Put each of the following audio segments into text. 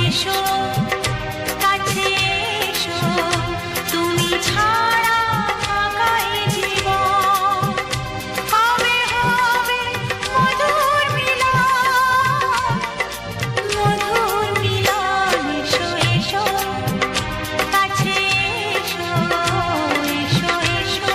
এসো কাছে এসো তুমি ছাড়া ফাঁকা এ জীবন হবে হবে মধুর মিলন এসো এসো কাছে এসো এসো এসো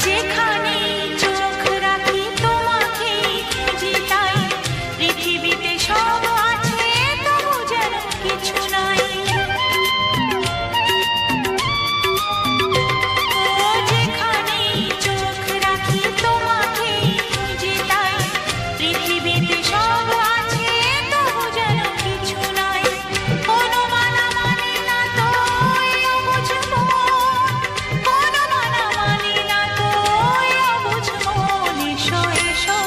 যেখানে চোখ রাখি তোমাকে খুঁজি তাই পৃথিবীতে সব আছে তবু যেন কিছু নাই যেখানে চোখ রাখি তোমাকে খুঁজি তাই পৃথিবীতে সব আছে তবু যেন কিছু নাই কোনো মানা মানে না তো অবুঝ মন কোনো মানা মানে না তো অবুঝ মন এসো এসো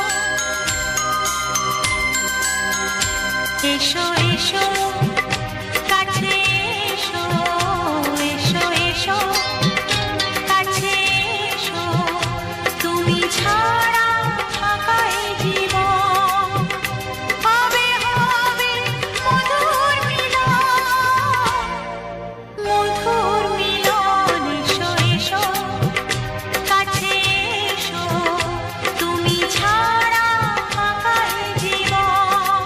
এসো এসো কাছে এসো এসো এসো কাছে এসো তুমি ছাড়া ফাঁকা এ জীবন হবে হবে মধুর মিলন এসো এসো কাছে এসো তুমি ছাড়া ফাঁকা এ জীবন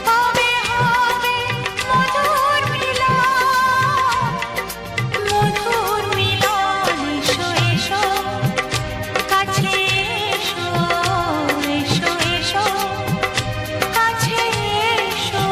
হবে হবে মধুর মিলন এসো এসো কাছে এসো এসো এসো কাছে এসো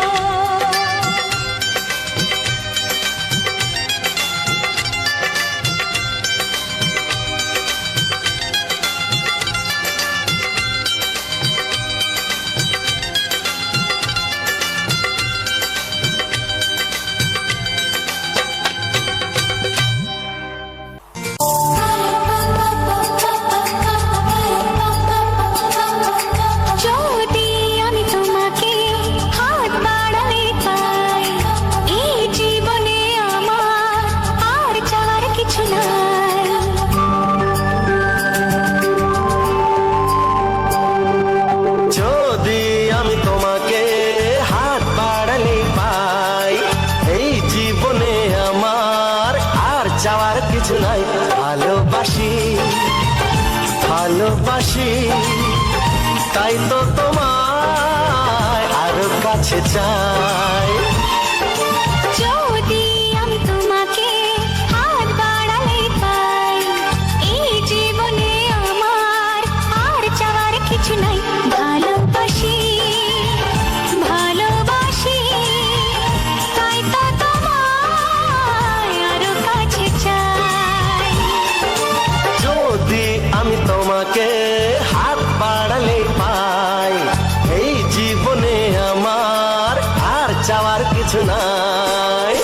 যদি আমি তোমাকে হাত বাড়ালে পাই এই জীবনে আমার আর চাওয়ার কিছু নাই যদি আমি তোমাকে হাত বাড়ালে পাই এই জীবনে আমার আর চাওয়ার কিছু নাই ভালোবাসি ভালোবাসি তাই তো তোমায় আরো কাছে চাই যদি আমি তোমাকে হাত বাড়ালে পাই এই জীবনে আমার আর চাওয়ার কিছু নাই ভালোবাসি ভালোবাসি তাই তো তোমায় আরো কাছে চাই যদি আমি তোমাকে হাত বাড়ালে পাই এই জীবনে আমার আর চাওয়ার কিছু নাই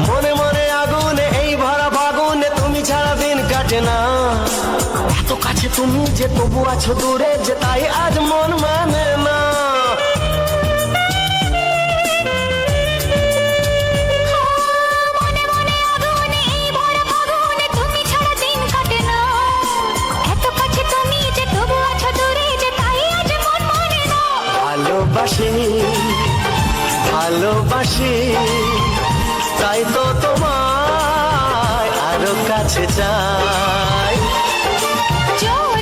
মনে মনে আগুনে এই ভরা ফাগুনে তুমি ছাড়া দিন কাটে না এত কাছে তুমি যে তবু আছো দূরে যে তাই আজ মন মানে না মনে মনে আগুনে এই ভরা ফাগুনে তুমি ছাড়া দিন কাটে না এত কাছে তুমি যে তবু আছো দূরে যে তাই আজ মন মানে না ভালোবাসি ভালোবাসি তাই তো তোমায় আরো কাছে চাই যদি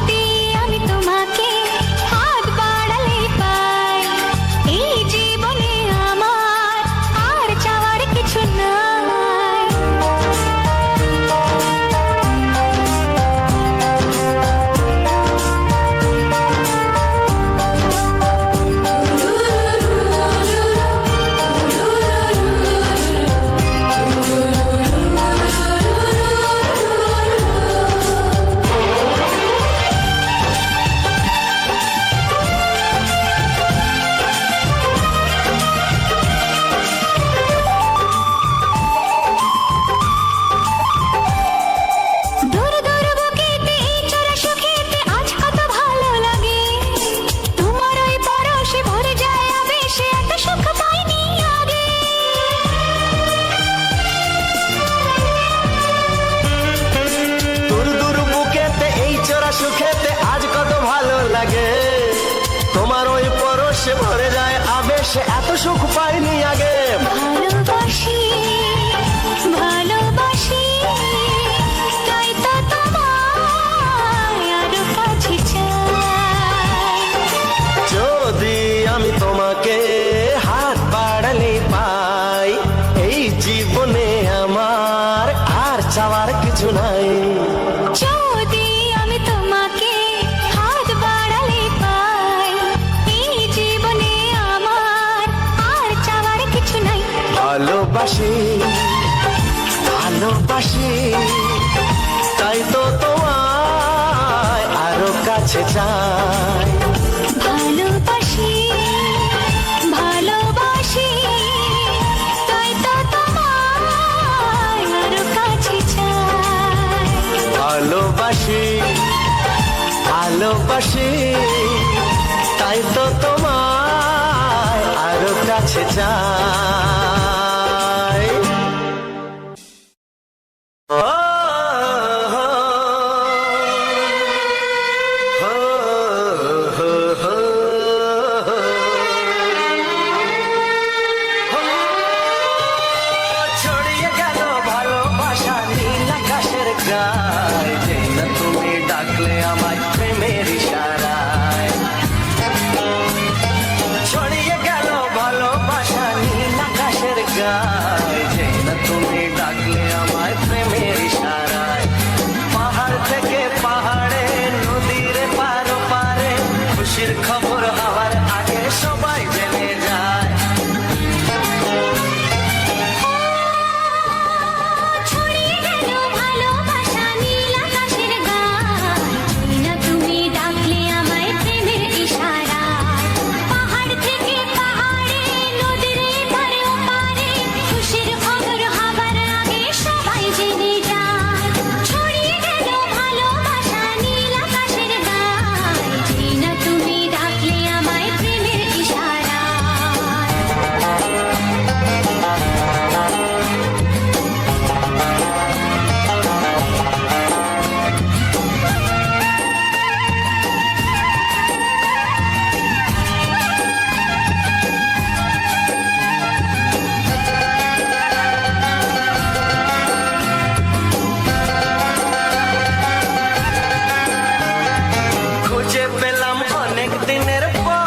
যেতে আজ কত ভালো লাগে, তোমার ওই পরশে ভরে যায় আবেশে, এত সুখ পাইনি আগে। ভালোবাসি ভালোবাসি তাই তো তোমায় আরো কাছে চাই। যদি আমি তোমাকে হাত বাড়ালে পাই, এই জীবনে আমার আর চাওয়ার কিছু নাই। যদি আমি তোমাকে হাত বাড়ালে পাই, এই জীবনে আমার আর চাওয়ার কিছু নাই। ভালোবাসি ভালোবাসি তাই তো তোমায় আরো কাছে চাই। ভালোবাসি ভালোবাসি তাই তো তোমায় আরো কাছে চাই। ভালোবাসি ভালোবাসি তাই তো তোমায় আরো কাছে চাই। ও, হো, হো, হো, হো, হো। ছড়িয়ে গেল ভালোবাসা নীল আকাশের গায়ে, যে না তুমি ডাকলে আমায় প্রেমের ইশারায়। ছড়িয়ে গেল ভালোবাসা নীল আকাশের গায়ে, যে না তুমি ডাকলে আমায় প্রেমের ইশারায়। পাহাড় থেকে পাহাড়ে নদীর পার পারে, খুশির খবর হওয়ার আগে সবাই জেনে যায়। ছড়িয়ে গেল ভালোবাসা নীল আকাশের গায়ে, না তুমি ডাকলে আমায় প্রেমের ইশারায়। পাহাড় থেকে পাহাড়ে নদীর এপারে ওপারে, খুশির খবর হবার আগে সবাই জেনে যায়। ছড়িয়ে গেল ভালোবাসা নীল আকাশের গায়ে, না তুমি ডাকলে আমায় প্রেমের ইশারায়। খুঁজে পেলাম অনেক দিনের পর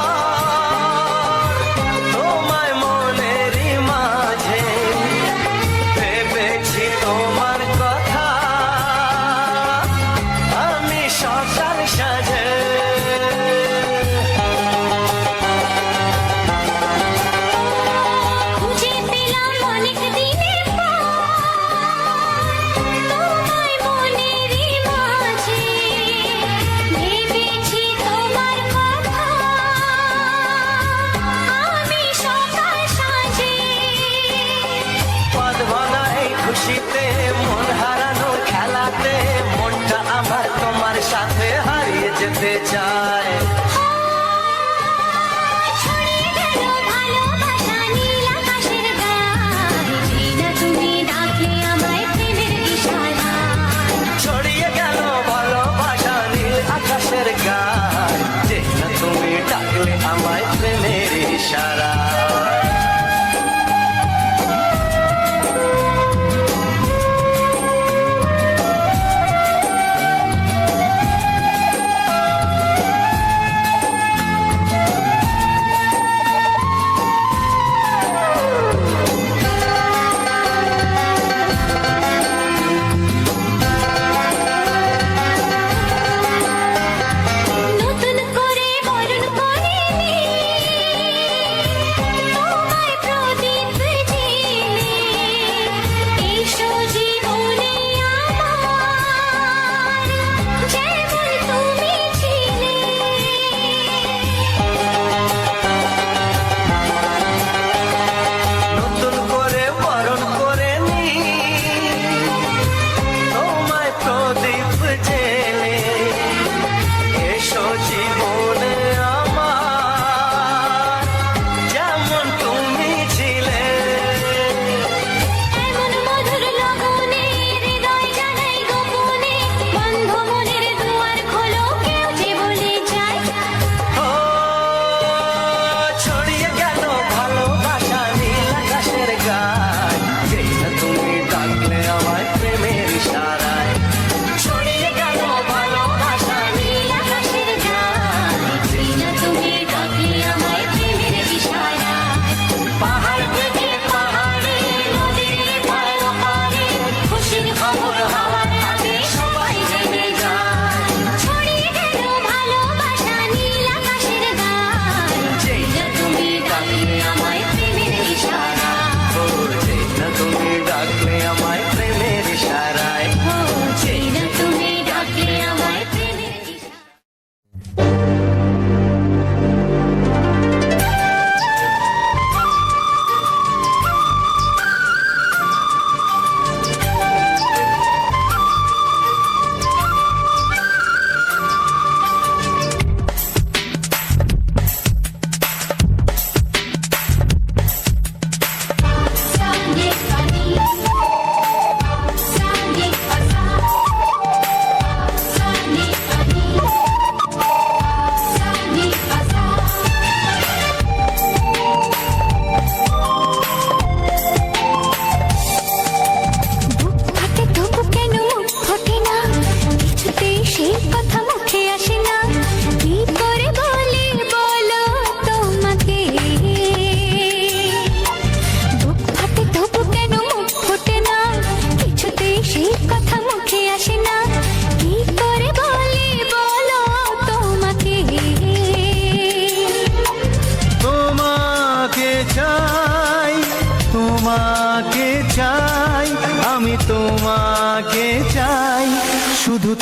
তোমায় মনেরই মাঝে, ভেবেছি তোমার কথা আমি সকাল সাজে। খুঁজে পেলাম অনেক দিনের পর তোমায় মনেরই মাঝে, ভেবেছি তোমার কথা আমি সকাল সাজে। পদভরা এই খুশিতে মন হারানোর খেলাতে, মনটা আমার তোমার সাথে হারিয়ে যেতে চায়। ছড়িয়ে গেল ভালোবাসা নীল আকাশের গায়ে, না তুমি ডাকলে আমায় প্রেমের ইশারায়। ছড়িয়ে গেল ভালোবাসা নীল আকাশের গায়ে, যে না তুমি ডাকলে আমায় প্রেমের ইশারায়।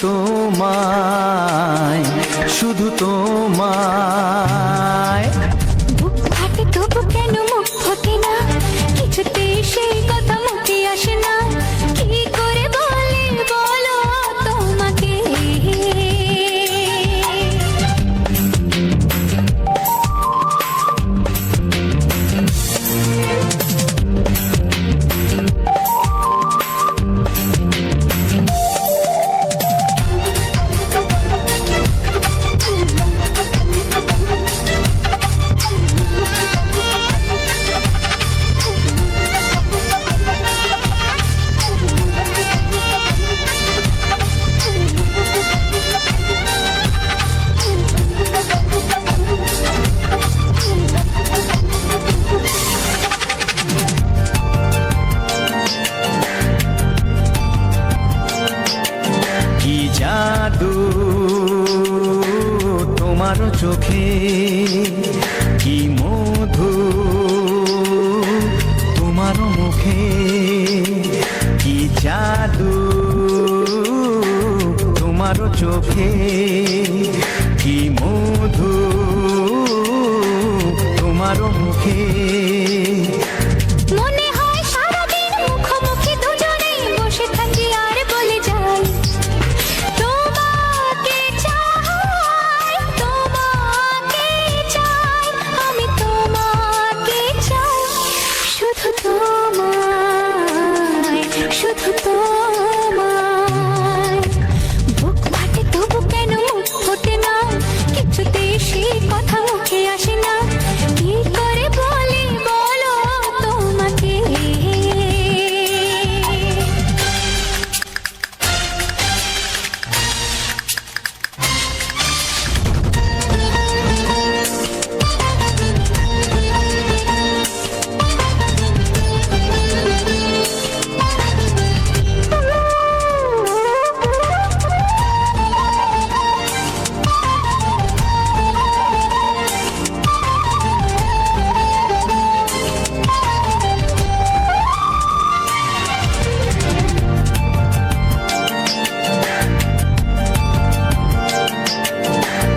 তোমায়, শুধু তোমায়। বুক ফাটে তবু কেন মুখ ফোটে না, কিছুতে সেই কথা মুখে আসে না, কি করে বলে বলো তোমাকে। কি জাদু তোমার চোখে, কি মধু তোমার মুখে, কি জাদু তোমার চোখে, কি মধু তোমার মুখে। মনে হয় সারাদিন মুখোমুখি দুজনে বসে থাকি আর বলে যাই, তোমাকে চাই, তোমাকে চাই, আমি তোমাকে চাই, শুধু তোমায়, শুধু তোমায়। বুক ফাটে তবু কেন মুখ ফোটে না, কিছুতে সেই কথা মুখে আসে না, কি করে বলি বলো তোমাকে।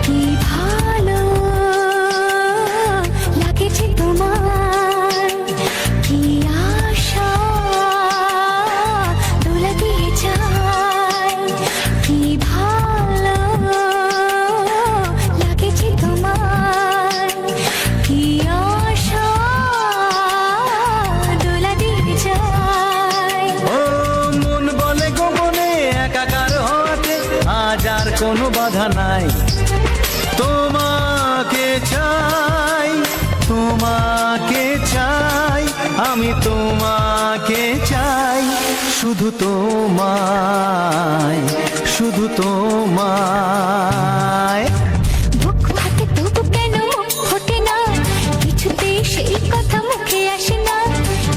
কি ভালো লাগেছে তোমার, কি আশা দোলা দিয়ে যায়, কি ভালো লাগেছে তোমার, কি আশা দোলা দিয়ে যায়। ও মন বলে গোপনে একাকার হতে আজ আর কোনো বাধা নাই, তোমাকে চাই, তোমাকে চাই, আমি তোমাকে চাই, শুধু তোমায়, শুধু তোমায়। বুক ফাটে তবু কেন মুখ ফোটে না, কিছুতেই সেই কথা মুখে আসে না,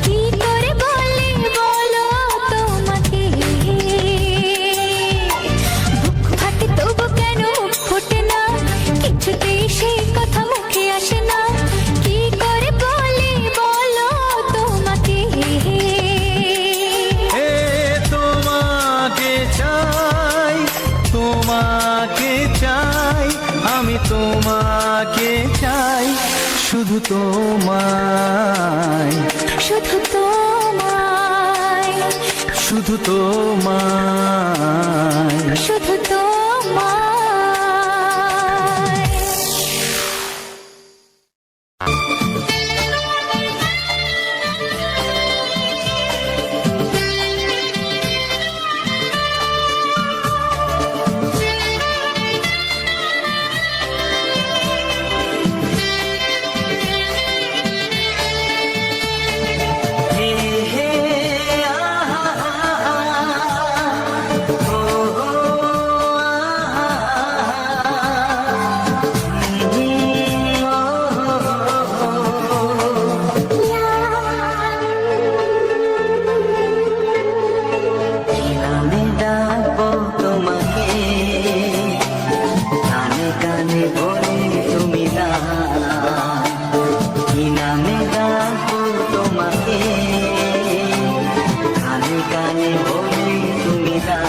কি করে বলে বলো তোমাকে। বুক ফাটে তবু কেন মুখ ফোটে না, কিছুতেই সেই কথা মুখে আসে না, কি করে বলে বলো তোমাকে। এ তোমাকে চাই, তোমাকে চাই, আমি তোমাকে চাই, শুধু তোমায়, শুধু তোমায়, শুধু তোমায়। শুধু তোমায়। হে হে আহা ও নামে ডাকবো তোমাকে, কানে কানে বলে তুমি না, কি নামে ডাকবো তোমাকে, কানে কানে বলে তুমি না।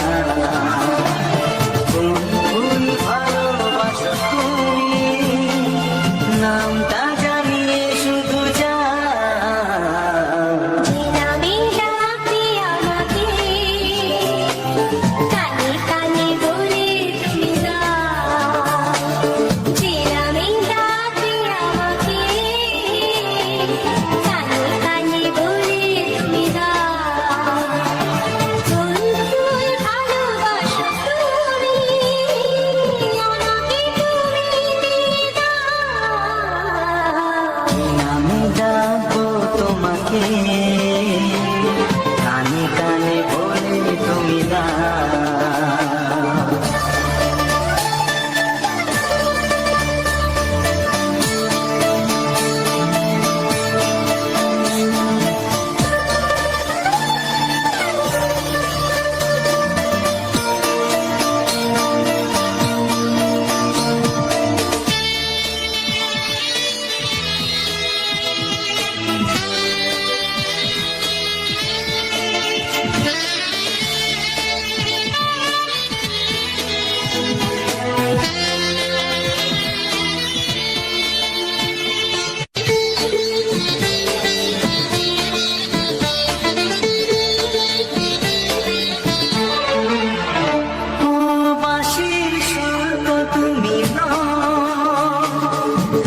তুমি নও,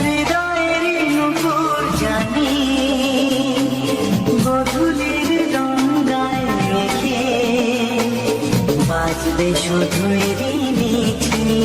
হৃদয়েরই নুপুর জানি, গধূলির গঙ্গায় মেখে বাজবে শুধুই রিনিঝিনি।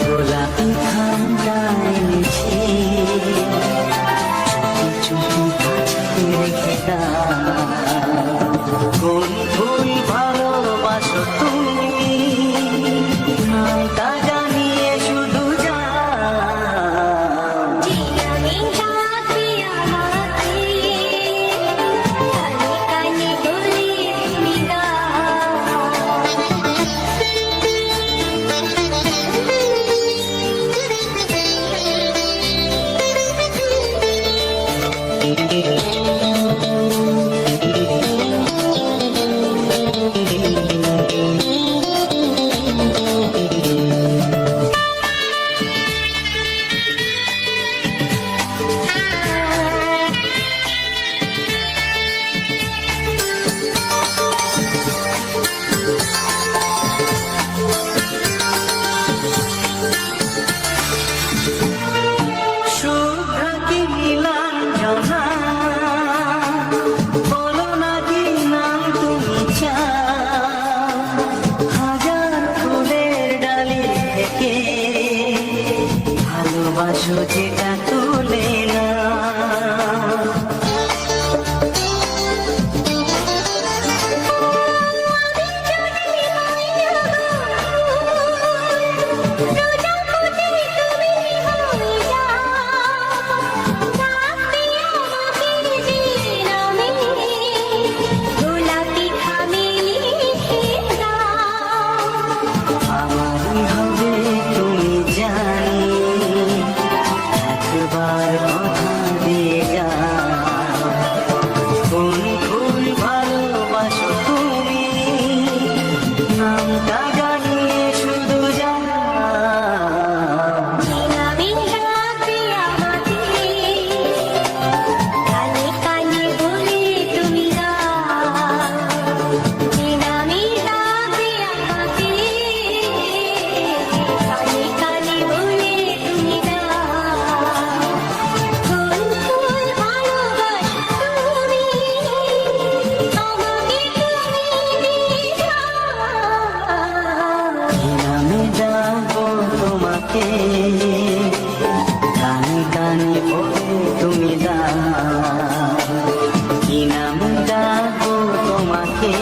গোলাপি ঠান্ডায় মিছে চুপি চুপি রেখে দাও, কোন ফুল ভালোবাসো তুমি, নামটা জানিয়ে শুধু যাও। ভালোবাসো যেটা তুলে না, আমারই হবে তুমি জানি, একবার কথা দিয়ে যাও, কোন ফুল ভালোবাসো তুমি, নামটা জানিয়ে শুধু যাও। নামে যাবো তোমাকে, কানে কানে বলে তুমি দাও, কি নামে যাবো তোমাকে,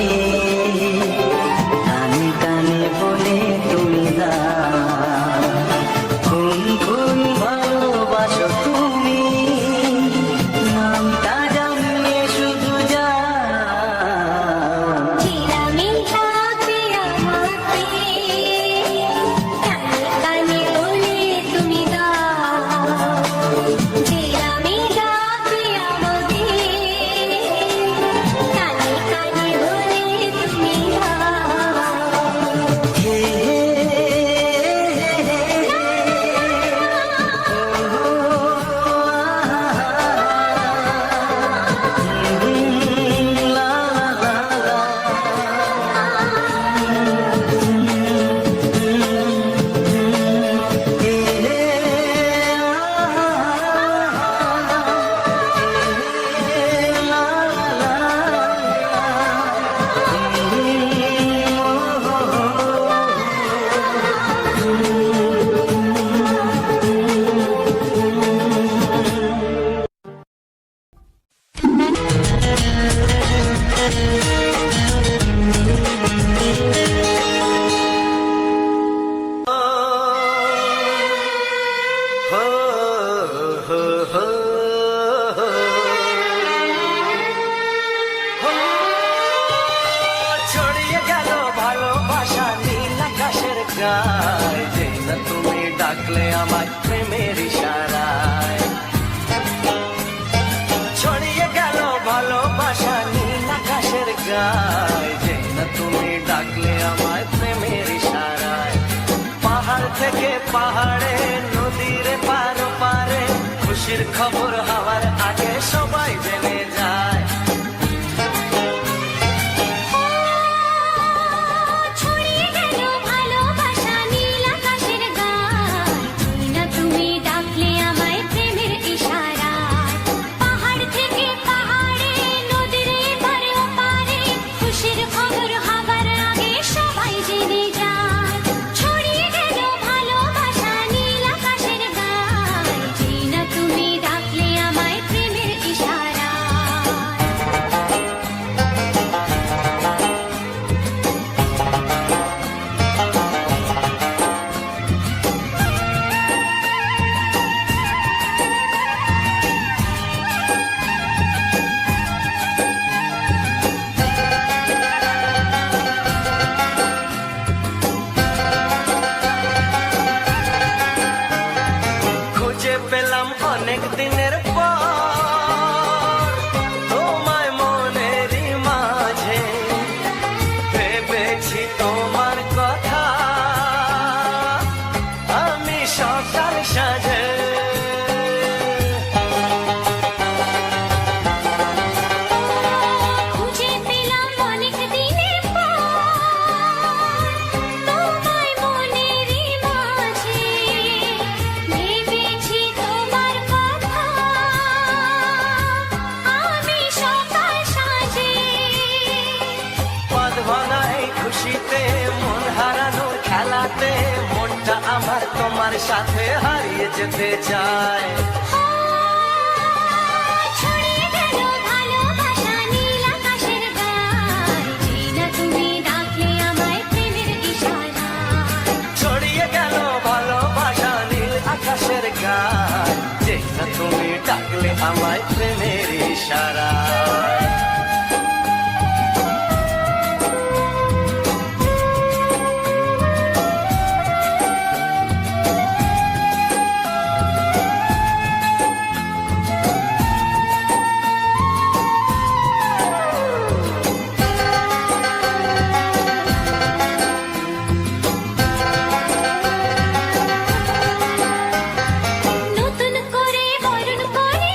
কানে কানে বলে তুমি দাও, কোন কোন ভালোবাসো তুমি, নামটা জানিয়ে শুধু যাও। ছড়িয়ে গেল ভালোবাসা নীল আকাশের গায়, যে না তুমি ডাকলে আমার প্রেমের ইশারায়, ছড়িয়ে গেল ভালোবাসা গায় যে না তুমি ডাকলে আমায় প্রেমের ইশারায় পাহাড় থেকে পাহাড়ে নদীর পার পারে খুশির খবর হওয়ার আগে সবাই জেনে যায় ছড়িয়ে গেল ভালোবাসা নীল আকাশের গায় তুই না তুমি ডাকলে আমায় প্রেমের ইশারায় পাহাড় থেকে পাহাড়ে নদীর এপারে ওপারে খুশির খবর হবার আগে সবাই জেনে যায় ছড়িয়ে গেল ভালোবাসা নীল আকাশের গায় তুই না তুমি ডাকলে আমায় প্রেমের ইশারায় খুঁজে পেলাম অনেক দিনের পর তোমায় মনেরই মাঝে ভেবেছি তোমার কথা আমি সকাল সাজে খুঁজে পেলাম অনেক দিনের পর তোমায় মনেরই মাঝে ভেবেছি তোমার কথা আমি সকাল সাজে পদ ভাঙাই খুশিতে মন হারানোর খেলাতে মনটা আমার তোমার সাথে হারিয়ে যেতে চায় ছড়িয়ে গেল ভালোবাসা নীল আকাশের গায় যে না তুমি ডাকলে আমায় প্রেমের ইশারায় ছড়িয়ে গেল ভালোবাসা নীল আকাশের গায় যে না তুমি ডাকলে আমায় প্রেমের ইশারায় নতুন করে বরণ করে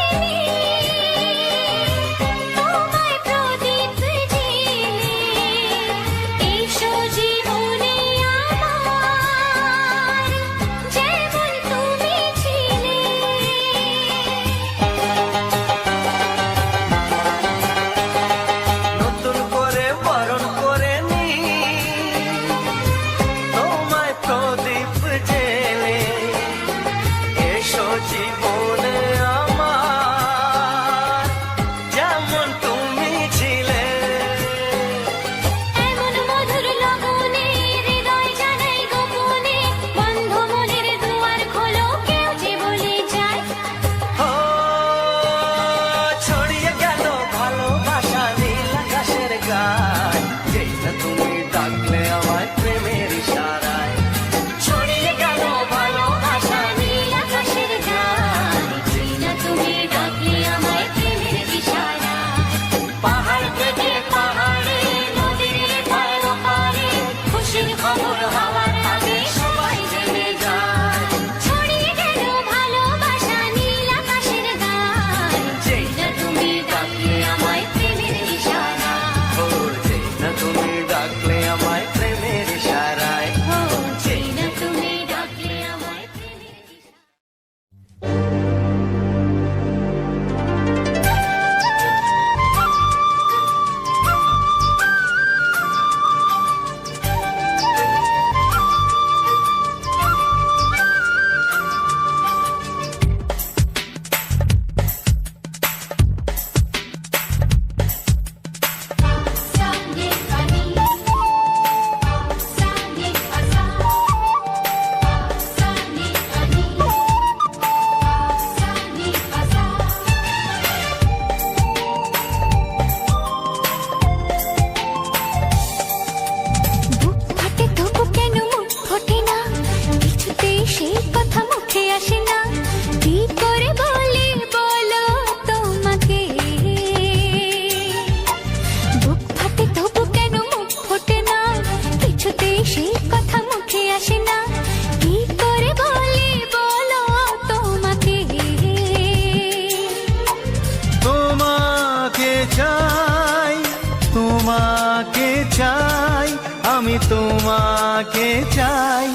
তোমাকে চাই,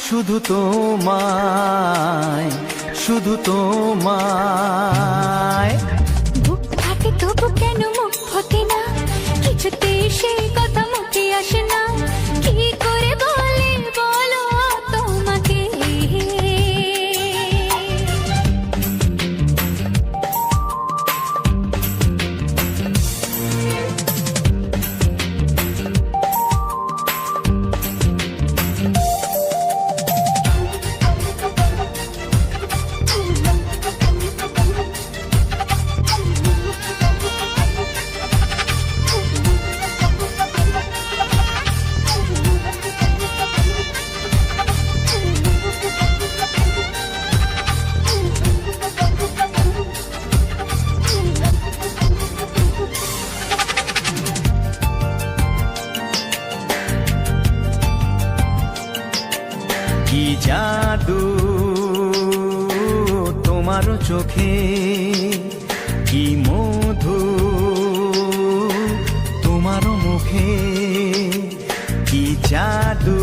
শুধু তোমায়, শুধু তোমায়। বুক ফাটে তবু কেন মুখ ফোটে না, কিছুতে সেই কথা মুখে আসে না, কি করে বলে বলো তোমাকে। কি জাদু তোমার চোখে, কি মধু তোমার মুখে, কি জাদু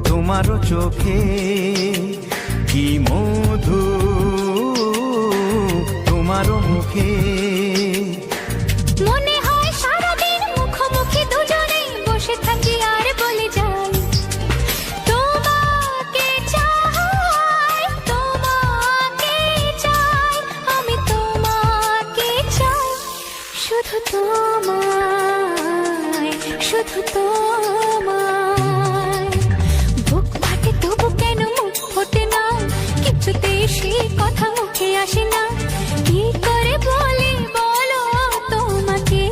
তোমার চোখে, কি মধু তোমার মুখে। মনে হয় সারাদিন মুখোমুখি দুজনেই বসে থাকি আর বলে যাই, তোমাকে চাই, তোমাকে চাই, আমি তোমাকে চাই, শুধু তোমায়, শুধু তোমায়। বুক ফাটে তবু কেন মুখ ফোটে না, কিছুতে সেই কথা মুখে আসে না, কি করে বলে বলো তোমাকে।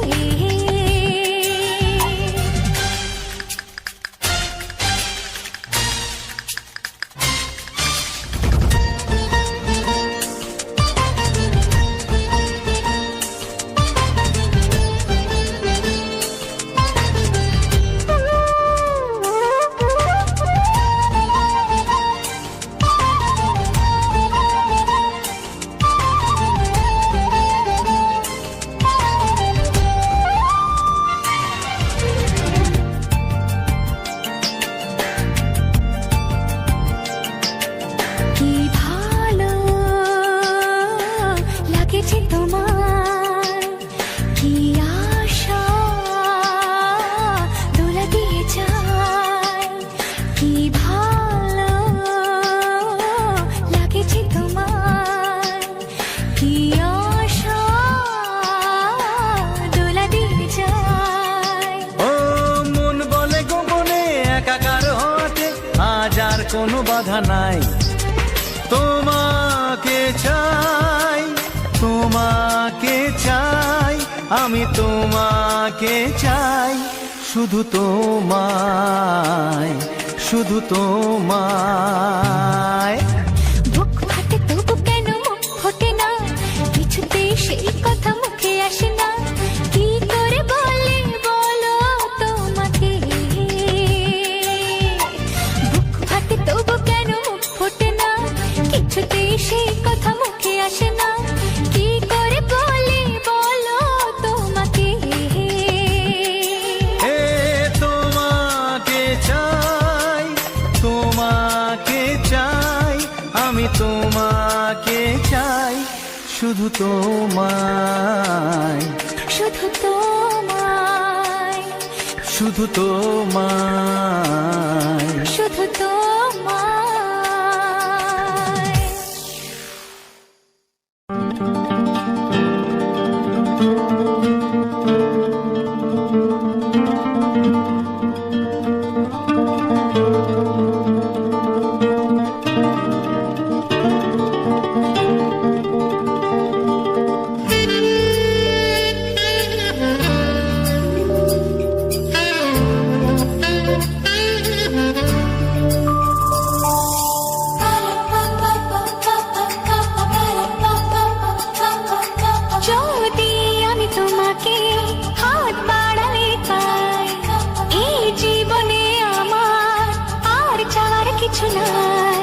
কি ভালো লাগেছে তোমার, কি আশা দোলা দিয়ে যায়, কি ভালো লাগেছে তোমার, কি আশা দোলা দিয়ে যায়। ও মন বলে গোপনে একাকার হতে আজ আর কোনো বাধা নাই, তোমাকে চাই, তোমাকে চাই, আমি তোমাকে চাই, শুধু তোমায়, শুধু তোমায়। বুক ফাটে তবু কেন মুখ ফোটে না, কিছুতে সেই কথা মুখে আসে না, কি করে বলে বলো তোমাকে। বুক ফাটে তবু কেন মুখ ফোটে না, কিছুতে সেই কথা মুখে আসে না, কি করে বলে বলো তোমাকে। হে তোমাকে চাই, তোমাকে চাই, আমি তোমাকে চাই, শুধু তোমায়, শুধু তোমায়, শুধু তোমায়। শুধু তোমায়। যদি আমি তোমাকে হাত বাড়ালে পাই, এই জীবনে আমার আর চাওয়ার কিছু নাই।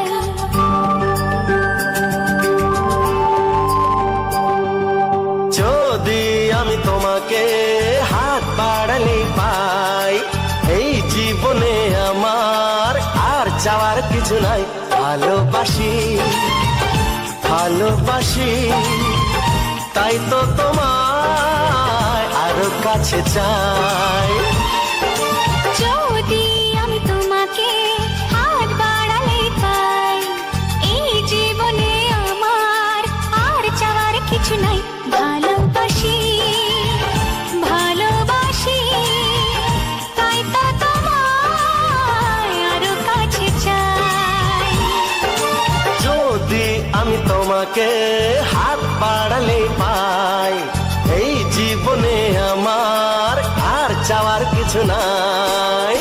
যদি আমি তোমাকে হাত বাড়ালে পাই, কিছু নাই। ভালোবাসি ভালোবাসি তাই তো তোমায় আরো কাছে চাই। যদি আমি তোমাকে হাত বাড়ালে পাই, এই জীবনে আমার আর চাওয়ার কিছু নাই। ভালোবাসি ভালোবাসি তাই তো তোমায় আরো কাছে চাই। যদি আমি তোমাকে হাত বাড়ালে পাই, এই জীবনে আমার আর চাওয়ার কিছু নাই।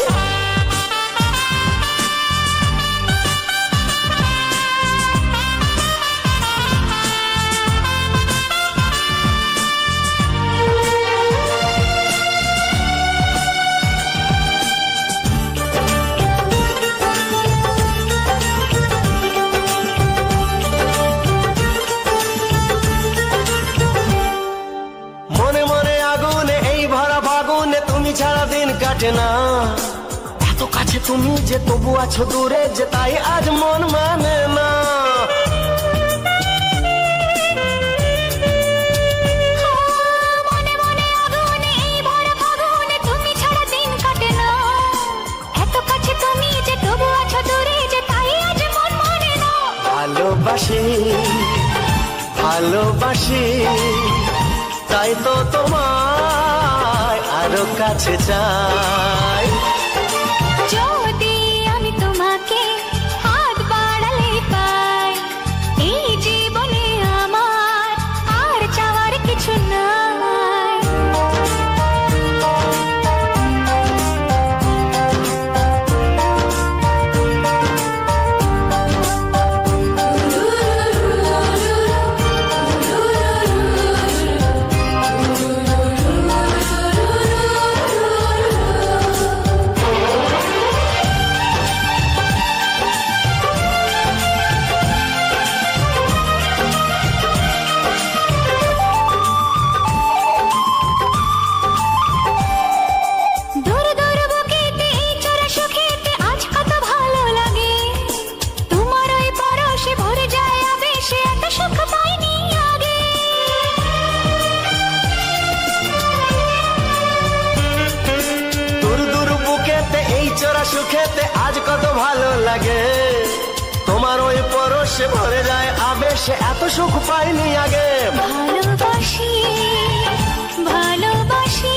মনে মনে আগুনে এই ভরা ফাগুনে তুমি ছাড়া দিন কাটে না। এত কাছে তুমি যে তবু আছো দূরে, যে তাই আজ মন মানে না। মনে মনে আগুনে এই ভরা ফাগুনে তুমি ছাড়া দিন কাটে না। এত কাছে তুমি যে তবু আছো দূরে, যে তাই আজ মন মানে না। ভালোবাসি ভালোবাসি তাই তো তোমায় আরো কাছে চাই। যদি আমি তোমাকে হাত বাড়ালে পাই, এই জীবনে আমার আর চাওয়ার কিছু নাই। দূর দূর বুকেতে এই চোরা সুখেতে আজ কত ভালো লাগে। তোমার ওই পরশে ভরে যায় আবেশে, এত সুখ পাইনি আগে। দূর দূর বুকেতে এই চোরা সুখেতে আজ কত ভালো লাগে। তোমার ওই পরশে ভরে যায় আবেশে, এত সুখ পাইনি আগে। ভালোবাসি ভালোবাসি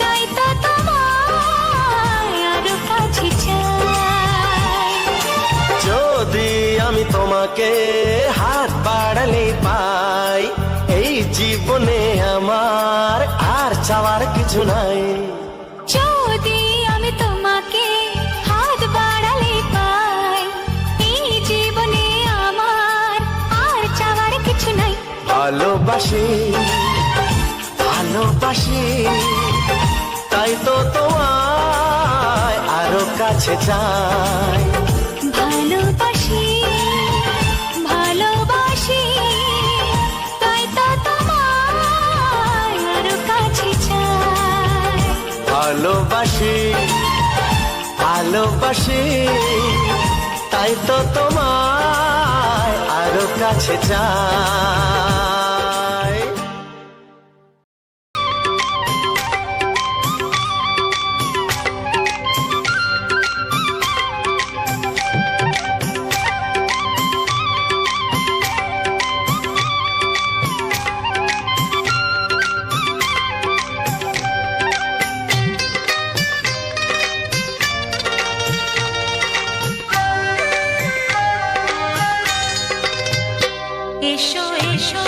তাই তো তোমায় আরো কাছে চাই। যদি আমি তোমাকে হাত বাড়ালে পাই, এই জীবনে আমার আর চাওয়ার কিছু নাই। যদি আমি তোমাকে হাত বাড়ালে পাই, এই জীবনে আমার আর চাওয়ার কিছু নাই। ভালোবাসি ভালোবাসি তাই তো তোমায় আরো কাছে চাই। ভালোবাসি ভালোবাসি তাই তো তোমায় আরো কাছে চাই। ভালোবাসি ভালোবাসি তাই তো তোমায় আরো কাছে চাই। এসো এসো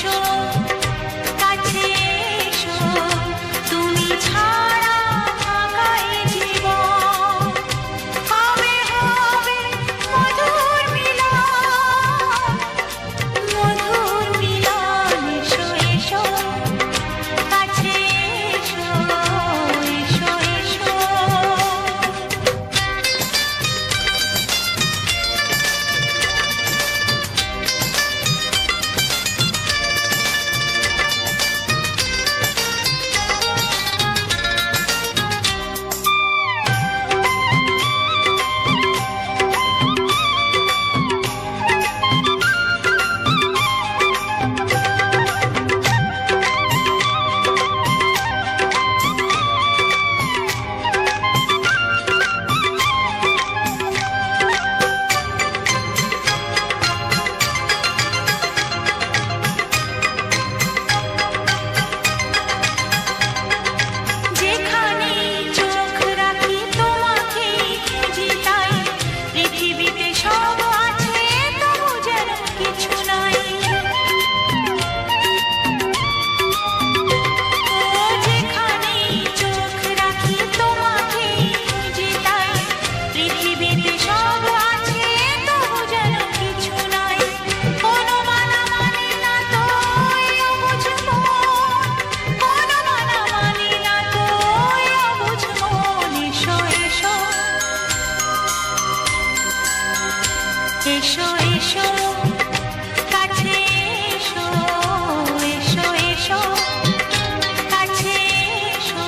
এসো কাছে এসো তুমি ছাড়া থাকাই জীবন হবে হবে মধুর মিলন এসো এসো কাছে এসো এসো এসো যেখানে চোখ রাখি তোমাকে খুঁজি তাই পৃথিবীতে সব আছে তবু যেন কিছু নাই ও যেখানে চোখ রাখি তোমাকে খুঁজি তাই পৃথিবীতে সব আছে তবু যেন কিছু নাই কোনো মানা মানে না তো অবুঝ মন কোনো মানা মানে না তো অবুঝ মন এসো এসো এসো এসো কাছে এসো এসো এসো কাছে এসো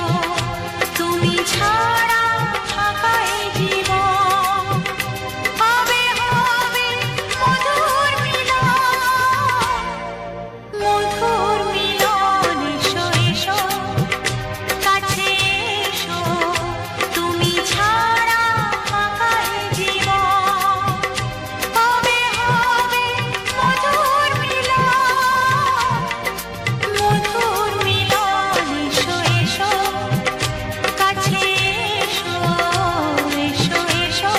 তুমি ছাড়া থাকাই জীবন হবে হবে মধুর মিলন এসো এসো কাছে এসো তুমি ছাড়া থাকাই জীবন হবে হবে মধুর মিলন এসো এসো কাছে এসো এসো এসো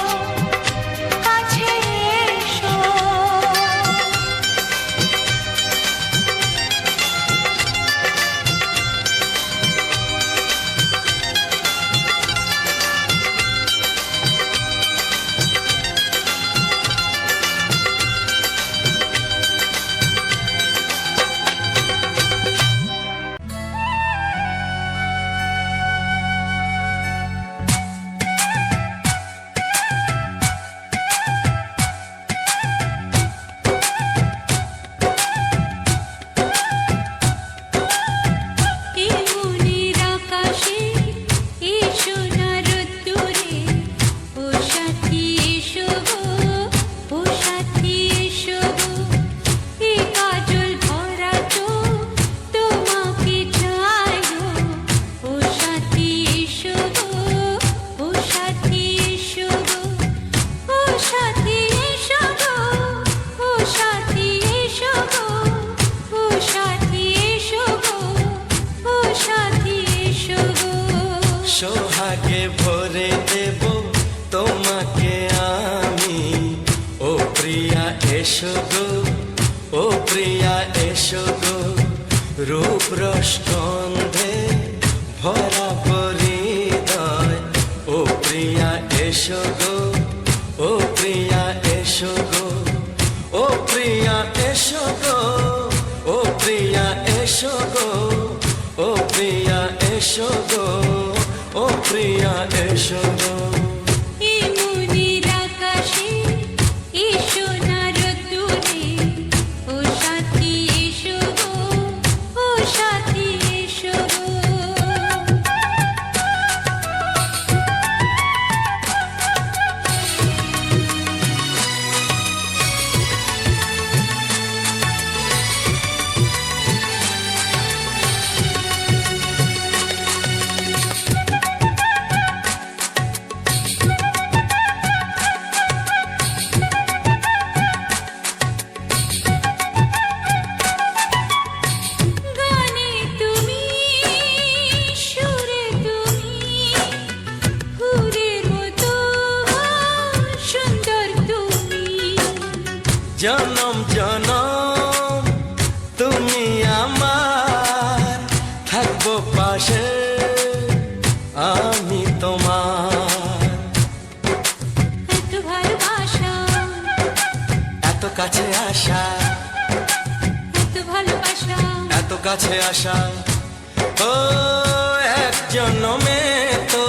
কাছে এসো এই মনের আকাশে এসো না রোদ্দুরে ও সাথী এসো গো ও সাথী এসো গো এই কাজল ভরা চোখ তোমাকে চাই গো ও সাথী এসো গো ও সাথী এসো গো ও সাথী এসো গো ও সাথী এসো গো ও সাথী এসো গো ও সাথী এসো গো সোহাগে ভরে দেব তোমাকে আমি ও প্রিয়া এসো গো ও প্রিয়া এসো গো রূপ রসগন্ধে ভরা পরিদয় ও প্রিয়া এসো গো ও প্রিয়া এসো গো ও প্রিয়া এসো গো ও প্রিয়া এসো গো ও প্রিয়া এসো গো ও প্রিয়া এসো গো এই মনের আকাশে এসো না রোদ্দুরে ও সাথী এসো গো ও সাথী এসো গো জনম জনম তুমি আমার, থাকবো পাশে আমি তোমার। এত ভালোবাসা, এত কাছে আসা, এত ভালোবাসা, এত কাছে আসা, ও এক জন্মে তো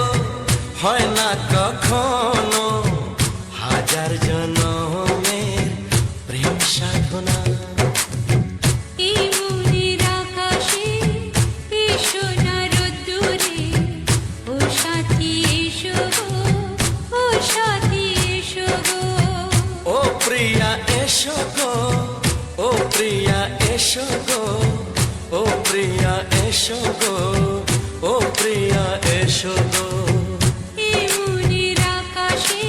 হয় না কখনো, হাজার জন্মের প্রেম সাধনা। এই মনের আকাশে এই সোনার রোদ্দুরে, ও সাথী এসো গো, ও সাথী এসো গো। ও প্রিয়া এসো গো, ও প্রিয়া এসো গো, ও প্রিয়া এসো গো, ও প্রিয়া এসো গো। এই মনের আকাশে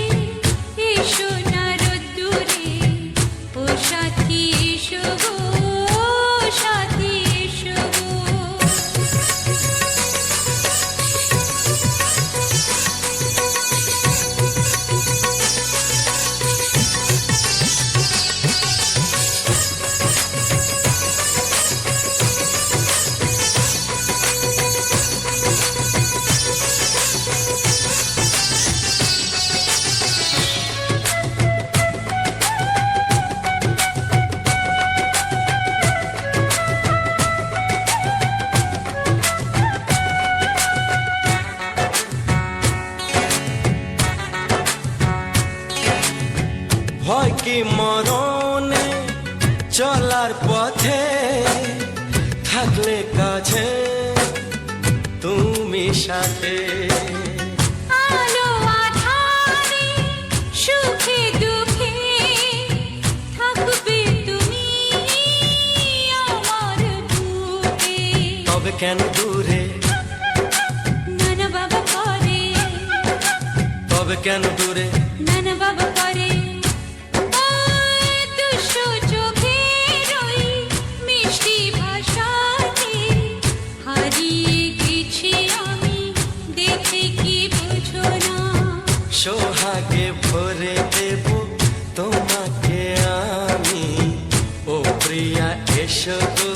এই সোনার রোদ্দুরে, ও সাথী এসো গো, ও সাথী এসো গো। ভয় কি মরণে চলার পথে, থাকলে কাছে তুমি সাথে। আলো আঁধারে সুখে দুঃখে থাকবে তুমি আমার বুকে। তবে কেন দূরে, নানা বাবা করে, তবে কেন দূরে, নানা বাবা করে। ওই দুশো চোখের ওই মিষ্টি ভাষাতে হারিয়ে গেছি আমি, দেখে কি বোঝো না। সোহাগে ভরে দেব তোমাকে আমি, ও প্রিয়া এসো গো,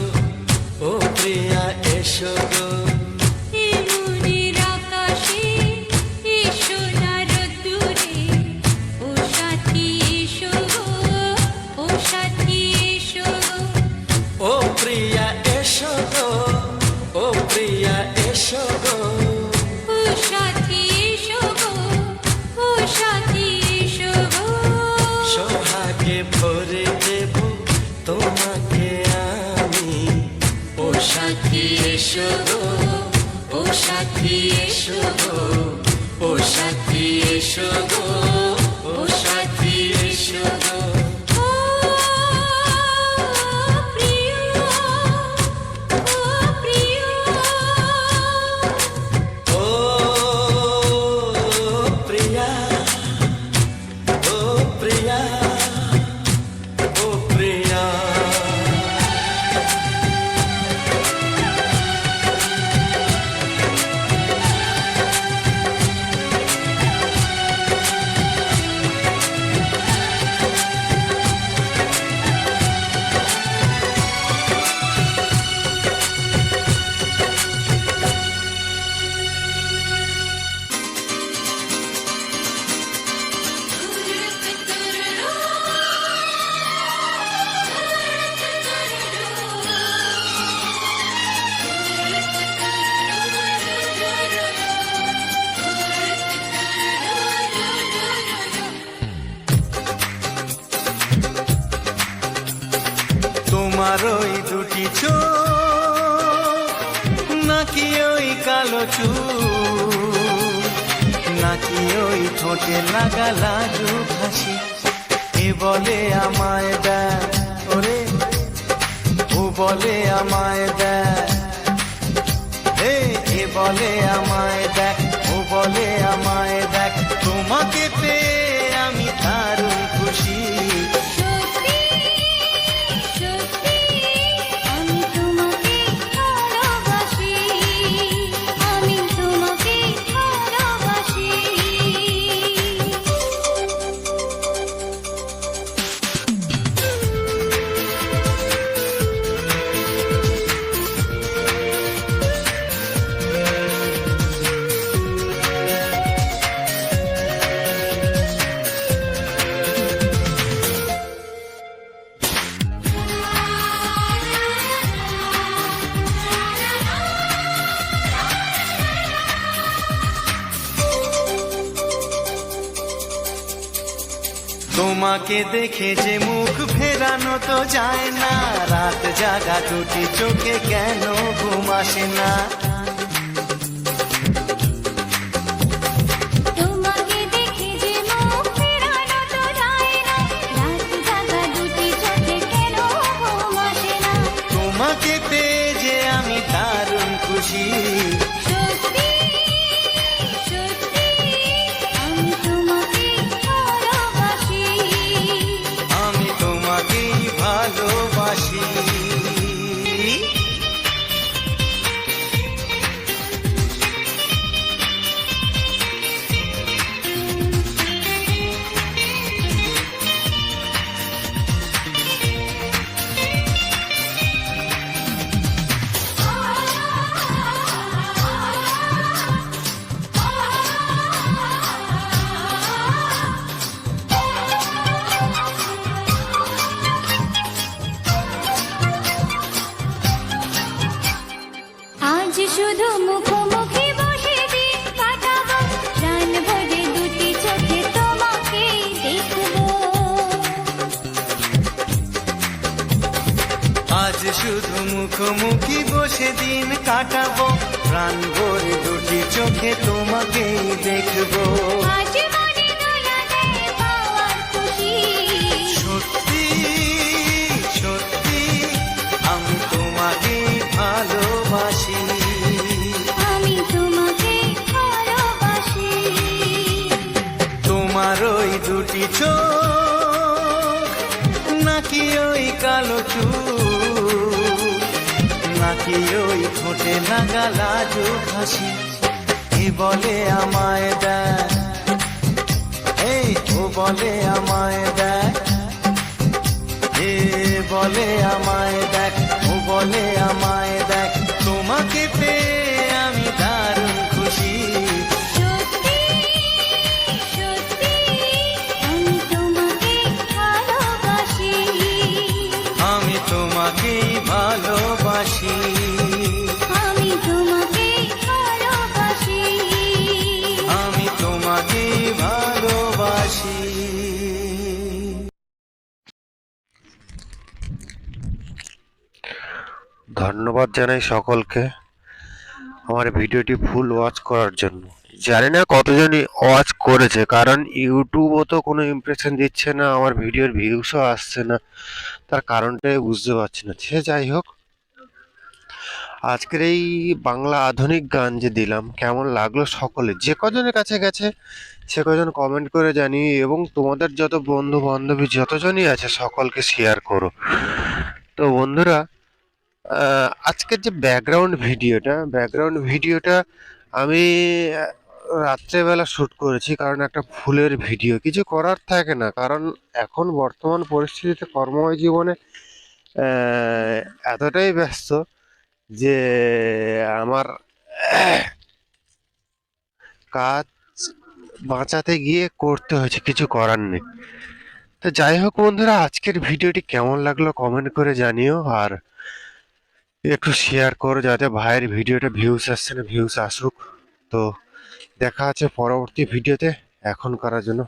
ও প্রিয়া এসো গো। এই মনের আকাশে এই সোনার রোদ্দুরে, ও সাথী এসো গো, ও সাথী এসো গো। ও প্রিয়া এসো গো, ও প্রিয়া এসো গো। ও সাথী এসো গো, ও সাথী এসো গো। সোহাগে ভরে দেব তোমাকে আমি, ও সাথী এসো গো, ও সাথী এসো গো, ও সাথী এসো গো, ও সাথী এসো গো। ও প্রিয়, ও প্রিয়, ও প্রিয়া, ও প্রিয়া, ও প্রিয়া। তোমার ওই দুটি চোখ, নাকি ওই কালো চুল, নাকি ওই ঠোঁটে লাগা লাজুক হাসি, এ বলে আমায় দেয় ওরে, ও বলে আমায় দেয়, এ বলে আমায় দেখ, ও বলে আমায় দেখ, তোমাকে পেয়ে আমি দারুণ খুশি। সত্যি সত্যি আমি তোমাকে ভালোবাসি, আমি তোমাকে ভালোবাসি। তোমাকে দেখে যে মুখ ফেরানো তো যায় না, রাত জাগা দুটি চোখে কেন ঘুম আসে না। তোমাকে দেখে যে মুখ ফেরানো তো যায় না, রাত জাগা দুটি চোখে কেন ঘুম আসে না। তোমাকে পেয়ে যে আমি দারুণ খুশি, সত্যি সত্যি আমি তোমাকে ভালোবাসি। আমি তোমাকেই ভালোবাসি। আজ শুধু মুখোমুখি বসে দিন কাটাবো, প্রাণ ভরে দুটি চোখে তোমাকে দেখবো। আজ শুধু মুখোমুখি বসে দিন কাটাবো, প্রাণ ভরে দুটি চোখে তোমাকেই দেখবো। আজ মনে দোলা দেয় পাওয়ার খুশি, সত্যি সত্যি আমি তোমাকেই ভালোবাসি। আমি তোমাকে ভালোবাসি। তোমার ওই দুটি চোখ, নাকি ওই কালো চুল, নাকি ওই ঠোঁটে লাগা লাজুক হাসি, এ বলে আমায় দেখ, এই ও বলে আমায় দেখ, এ বলে আমায় দেখ, ও বলে আমায় দেখ, তোমাকে পেয়ে আমি দারুণ খুশি। সত্যি সত্যি আমি তোমাকে ভালোবাসি। আমি তোমাকেই ভালোবাসি। আমি তোমাকে ভালোবাসি। আমি তোমাকেই ভালোবাসি। ধন্যবাদ জানাই সকলকে আমার ভিডিওটি ফুল ওয়াচ করার জন্য। জানি না কতজনই ওয়াচ করেছে, কারণ ইউটিউবও তো কোনো ইমপ্রেশন দিচ্ছে না, আমার ভিডিওর ভিউসও আসছে না, তার কারণটাই বুঝতে পারছি না। সে যাই হোক, আজকের এই বাংলা আধুনিক গান যে দিলাম কেমন লাগলো সকলে, যে কজনের কাছে গেছে সে কজন কমেন্ট করে জানিয়ে, এবং তোমাদের যত বন্ধু বান্ধবী যতজনই আছে সকলকে শেয়ার করো। তো বন্ধুরা, আজকের যে ব্যাকগ্রাউন্ড ভিডিওটা আমি রাত্রেবেলা শ্যুট করেছি, কারণ একটা ফুলের ভিডিও, কিছু করার থাকে না, কারণ এখন বর্তমান পরিস্থিতিতে কর্মময় জীবনে এতটাই ব্যস্ত যে আমার কাজ বাঁচাতে গিয়ে করতে হয়েছে, কিছু করার নেই। তো যাই হোক বন্ধুরা, আজকের ভিডিওটি কেমন লাগলো কমেন্ট করে জানিও, আর একটু শেয়ার করো যাতে ভাইয়ের ভিডিওটা ভিউস আসছে না, ভিউস আসুক। তো দেখা আছে পরবর্তী ভিডিওতে, এখন করার জন্য